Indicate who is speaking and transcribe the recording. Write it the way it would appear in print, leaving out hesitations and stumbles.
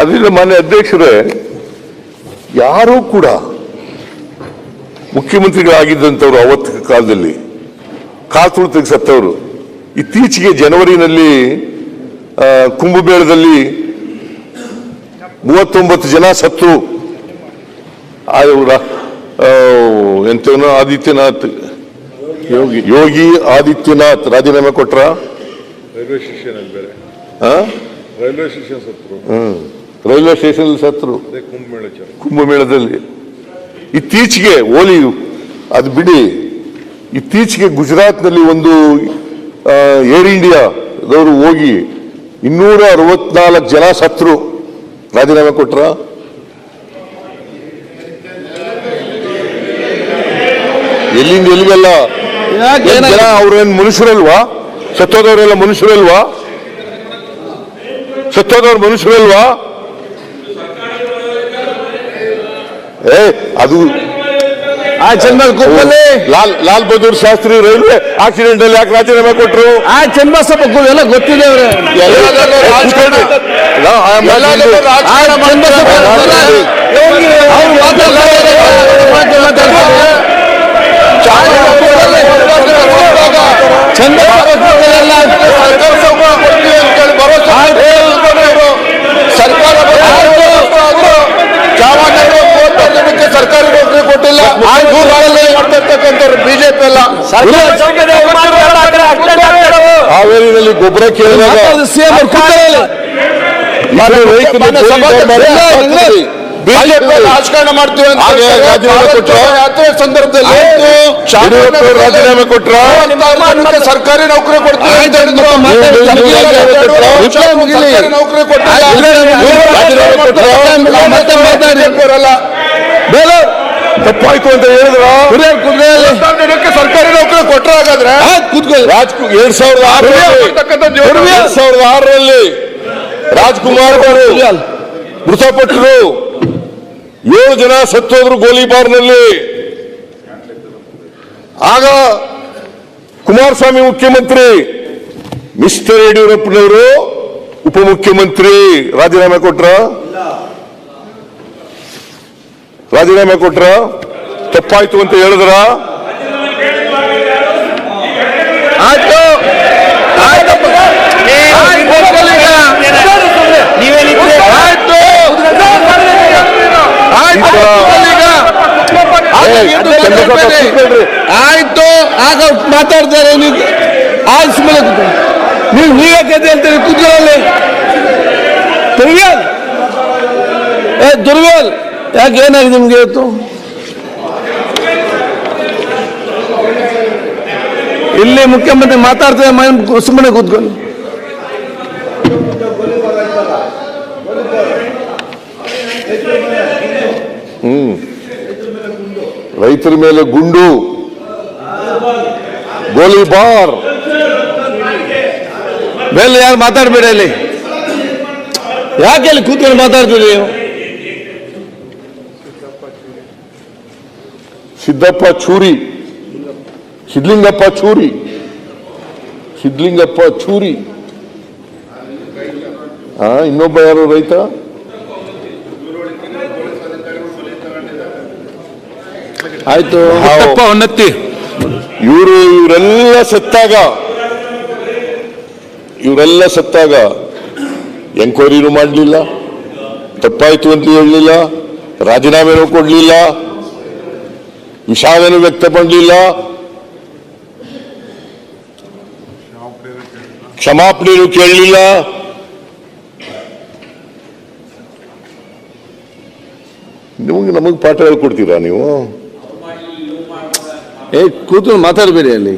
Speaker 1: ಅದರಿಂದ ಮಾನ್ಯ ಅಧ್ಯಕ್ಷರೇ, ಯಾರೂ ಕೂಡ ಮುಖ್ಯಮಂತ್ರಿಗಳಾಗಿದ್ದಂಥವ್ರು ಅವತ್ತಿನ ಕಾಲದಲ್ಲಿ ಕಾತುಳಿತಿಗೆ ಸತ್ತವರು, ಇತ್ತೀಚೆಗೆ ಜನವರಿನಲ್ಲಿ ಕುಂಭಮೇಳದಲ್ಲಿ 39 ಜನ ಸತ್ತು. ಎಂತವನು ಆದಿತ್ಯನಾಥ್, ಯೋಗಿ ಆದಿತ್ಯನಾಥ್ ರಾಜೀನಾಮೆ ಕೊಟ್ರ.
Speaker 2: ರೈಲ್ವೆ ಸ್ಟೇಷನ್ ಬೇರೆ
Speaker 1: ರೈಲ್ವೆ ಸ್ಟೇಷನ್ ಸತ್ರು ಕುಂಭಮೇಳದಲ್ಲಿ. ಇತ್ತೀಚೆಗೆ ಓಲಿ ಅದು ಬಿಡಿ, ಇತ್ತೀಚೆಗೆ ಗುಜರಾತ್ನಲ್ಲಿ ಒಂದು ಏರ್ ಇಂಡಿಯಾದವರು ಹೋಗಿ 264 ಜನ ಸತ್ರು, ರಾಜೀನಾಮೆ ಕೊಟ್ರ. ಎಲ್ಲಿಂದ ಎಲ್ಲಿಗೆಲ್ಲ ಅವ್ರೇನು ಮನುಷ್ಯರಲ್ವಾ? ಸತ್ತೋದವರೆಲ್ಲ ಮನುಷ್ಯರಲ್ವಾ? ಸತ್ತೋದವ್ರು ಮನುಷ್ಯರಲ್ವಾ? ಅದು ಲಾಲ್ ಬಹದ್ದೂರ್ ಶಾಸ್ತ್ರಿ ರೈಲ್ವೆ ಆಕ್ಸಿಡೆಂಟ್ ಅಲ್ಲಿ ಯಾಕೆ ರಾಜೀನಾಮೆ ಕೊಟ್ಟರು?
Speaker 3: ಚನ್ನಬಸಪ್ಪ ಎಲ್ಲ ಗೊತ್ತಿದೆ.
Speaker 1: ಸರ್ಕಾರಿ ನೌಕರಿ ಕೊಟ್ಟಿಲ್ಲ ಬಿಜೆಪಿ ಎಲ್ಲ. ಹಾವೇರಿನಲ್ಲಿ ಗೊಬ್ಬರ ಕೇಳಿದಾಗ ಬಿಜೆಪಿ ರಾಜಕಾರಣ ಮಾಡ್ತೀವಿ ಅಂತ ಯಾತ್ರೆ ಸಂದರ್ಭದಲ್ಲಿ ರಾಜೀನಾಮೆ ಕೊಟ್ರ. ಸರ್ಕಾರಿ ನೌಕರಿ ಕೊಡ್ತೀವಿ ನೌಕರಿ ಕೊಟ್ಟಿಲ್ಲ. ತಪ್ಪಾಯ್ತು ಅಂತ ಹೇಳಿದ್ರ ಸರ್ಕಾರಿ ನೌಕರಿ ಕೊಟ್ರ. ಹಾಗಾದ್ರೆ 2006ರಲ್ಲಿ ರಾಜ್ಕುಮಾರ್ ಅವರು ಮೃತಪಟ್ಟರು, 7 ಜನ ಸತ್ತೋದ್ರು ಗೋಲಿಬಾರ್ನಲ್ಲಿ. ಆಗ ಕುಮಾರಸ್ವಾಮಿ ಮುಖ್ಯಮಂತ್ರಿ, ಮಿಸ್ಟರ್ ಯಡಿಯೂರಪ್ಪನವರು ಉಪಮುಖ್ಯಮಂತ್ರಿ. ರಾಜೀನಾಮೆ ಕೊಟ್ರ. ರಾಜೀನಾಮೆ ಕೊಟ್ರ. ತಪ್ಪಾಯ್ತು ಅಂತ ಹೇಳಿದ್ರ.
Speaker 3: ಆಯ್ತು, ಆಗ ಮಾತಾಡ್ತಾರೆ. ನೀವೇ ಕತೆ ಹೇಳ್ತೀರಿ. ಕೂತ್ಕೊಳ್ಳಿ. ದುರ್ವೇಲ್ ಯಾಕೆ ಏನಾಗಿದೆ ನಿಮ್ಗೆ ಇವತ್ತು? ಇಲ್ಲಿ ಮುಖ್ಯಮಂತ್ರಿ ಮಾತಾಡ್ತಾರೆ, ಸುಮ್ಮನೆ ಕೂತ್ಕೊಳ್ಳಿ.
Speaker 1: ರೈತರ ಮೇಲೆ ಗುಂಡು, ಗೋಲಿಬಾರ್
Speaker 3: ಮೇಲೆ ಯಾರು ಮಾತಾಡ್ಬೇಡ. ಇಲ್ಲಿ ಯಾಕೆ ಅಲ್ಲಿ ಕೂತ್ಕೊಂಡು ಮಾತಾಡ್ತೀರಿ ನೀವು?
Speaker 1: ಸಿದ್ದಪ್ಪ ಚೂರಿ, ಸಿದ್ಲಿಂಗಪ್ಪ ಚೂರಿ. ಇನ್ನೊಬ್ಬ ಯಾರು ರೈತ?
Speaker 3: ಆಯ್ತು, ಹೊನ್ನತ್ತಿ.
Speaker 1: ಇವರೆಲ್ಲ ಸತ್ತಾಗ ಎಂಕ್ವೈರಿನೂ ಮಾಡಲಿಲ್ಲ, ತಪ್ಪಾಯ್ತು ಅಂತ ಹೇಳಲಿಲ್ಲ, ರಾಜೀನಾಮೆನೂ ಕೊಡಲಿಲ್ಲ, ವಿಷಾದನೂ ವ್ಯಕ್ತಪಡಲಿಲ್ಲ, ಕ್ಷಮಾಪಣೆನೂ ಕೇಳಲಿಲ್ಲ. ನಮಗೆ ಪಾಠ ಹೇಳ್ಕೊಡ್ತೀರಾ ನೀವು?
Speaker 3: ಕೂತು ಮಾತಾಡಬೇಡಿ ಅಲ್ಲಿ.